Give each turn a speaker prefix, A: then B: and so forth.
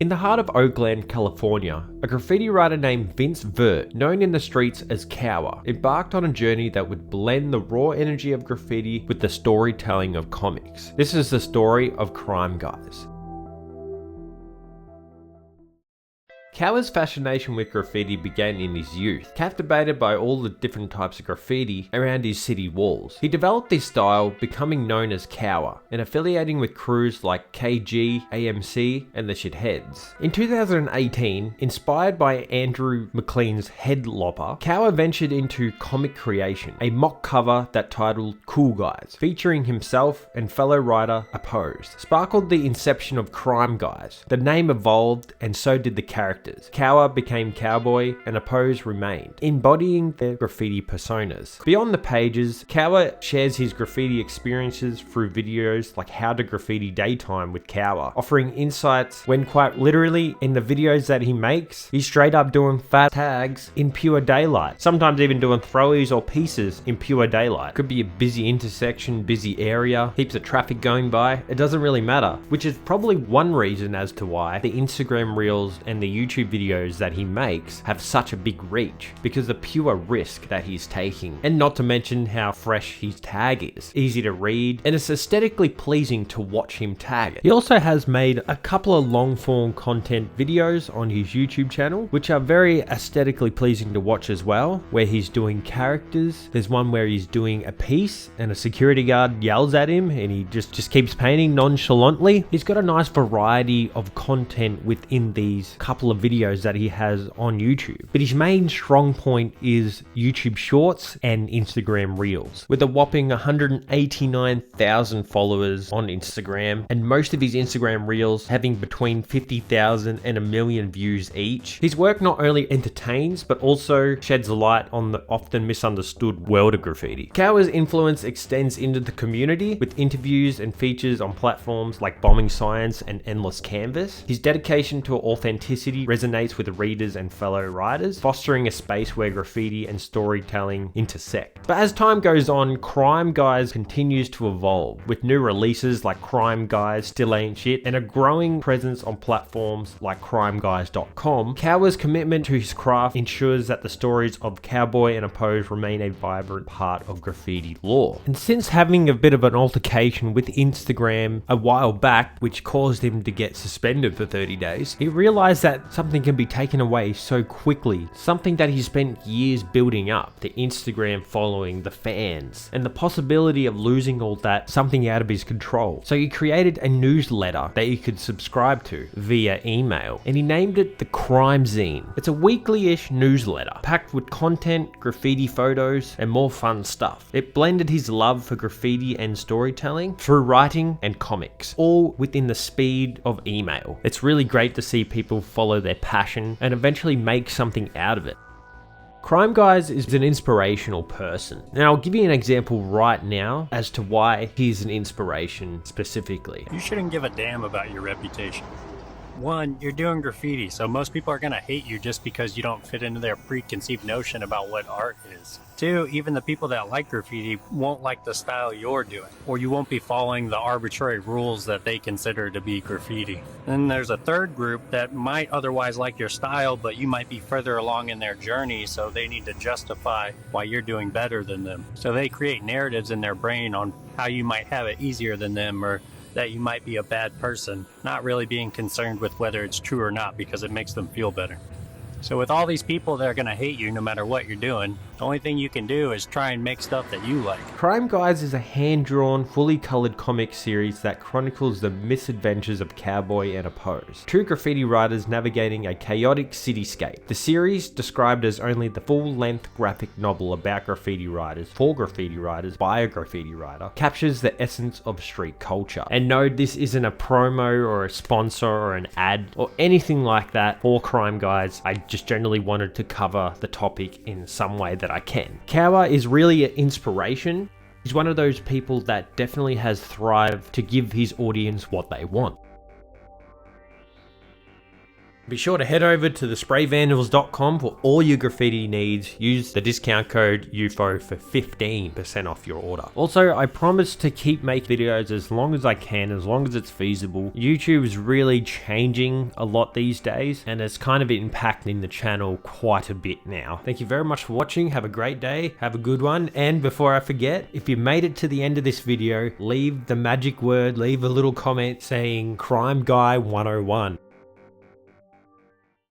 A: In the heart of Oakland, California, a graffiti writer named Vert, known in the streets as Cower, embarked on a journey that would blend the raw energy of graffiti with the storytelling of comics. This is the story of Krime Guys. Cower's fascination with graffiti began in his youth. Captivated by all the different types of graffiti around his city walls, he developed this style, becoming known as Cower, and affiliating with crews like KG, AMC, and the Shitheads. In 2018, inspired by Andrew McLean's Head Lopper, Cower ventured into comic creation, a mock cover that titled Cool Guys, featuring himself and fellow writer Opposed, sparkled the inception of Krime Guys. The name evolved, and so did the characters. Cower became Cowboy and Oppose remained, embodying their graffiti personas. Beyond the pages, Cower shares his graffiti experiences through videos like How to Graffiti Daytime with Cower, offering insights when quite literally in the videos that he makes, he's straight up doing fat tags in pure daylight, sometimes even doing throwies or pieces in pure daylight. Could be a busy intersection, busy area, heaps of traffic going by, it doesn't really matter, which is probably one reason as to why the Instagram Reels and the YouTube videos that he makes have such a big reach, because the pure risk that he's taking, and not to mention how fresh his tag is, easy to read, and it's aesthetically pleasing to watch him tag it. He also has made a couple of long form content videos on his YouTube channel, which are very aesthetically pleasing to watch as well, where he's doing characters. There's one where he's doing a piece and a security guard yells at him and he just keeps painting nonchalantly. He's got a nice variety of content within these couple of videos that he has on YouTube, but his main strong point is YouTube Shorts and Instagram Reels, with a whopping 189,000 followers on Instagram, and most of his Instagram Reels having between 50,000 and 1 million views each. His work not only entertains, but also sheds light on the often misunderstood world of graffiti. Cower's influence extends into the community, with interviews and features on platforms like Bombing Science and Endless Canvas. His dedication to authenticity resonates with readers and fellow writers, fostering a space where graffiti and storytelling intersect. But as time goes on, Krime Guys continues to evolve, with new releases like Krime Guys Still Ain't Shit and a growing presence on platforms like crimeguys.com. Cower's commitment to his craft ensures that the stories of Cowboy and Oppose remain a vibrant part of graffiti lore. And since having a bit of an altercation with Instagram a while back, which caused him to get suspended for 30 days, he realized that something can be taken away so quickly, something that he spent years building up, the Instagram following, the fans, and the possibility of losing all that, something out of his control. So he created a newsletter that you could subscribe to via email, and he named it the Krime Zine. It's a weekly-ish newsletter, packed with content, graffiti photos, and more fun stuff. It blended his love for graffiti and storytelling through writing and comics, all within the speed of email. It's really great to see people follow their passion and eventually make something out of it. Krime Guys is an inspirational person. Now I'll give you an example right now as to why he's an inspiration specifically.
B: You shouldn't give a damn about your reputation. One, you're doing graffiti, so most people are going to hate you just because you don't fit into their preconceived notion about what art is. Two, even the people that like graffiti won't like the style you're doing, or you won't be following the arbitrary rules that they consider to be graffiti. Then there's a third group that might otherwise like your style, but you might be further along in their journey, so they need to justify why you're doing better than them. So they create narratives in their brain on how you might have it easier than them, or that you might be a bad person, not really being concerned with whether it's true or not because it makes them feel better. So with all these people that are going to hate you no matter what you're doing, the only thing you can do is try and make stuff that you like.
A: Krime Guys is a hand-drawn, fully coloured comic series that chronicles the misadventures of Cowboy and Oppose, two graffiti writers navigating a chaotic cityscape. The series, described as only the full-length graphic novel about graffiti writers, for graffiti writers, by a graffiti writer, captures the essence of street culture. And no, this isn't a promo or a sponsor or an ad or anything like that for Krime Guys. I just generally wanted to cover the topic in some way that I can. Cower is really an inspiration. He's one of those people that definitely has thrived to give his audience what they want. Be sure to head over to the sprayyvandalz.com for all your graffiti needs. Use the discount code Youfo for 15% off your order. Also, I promise to keep making videos as long as I can, as long as it's feasible. YouTube is really changing a lot these days, and it's kind of impacting the channel quite a bit now. Thank you very much for watching. Have a great day. Have a good one. And before I forget, if you made it to the end of this video, leave the magic word, leave a little comment saying Crime Guy 101.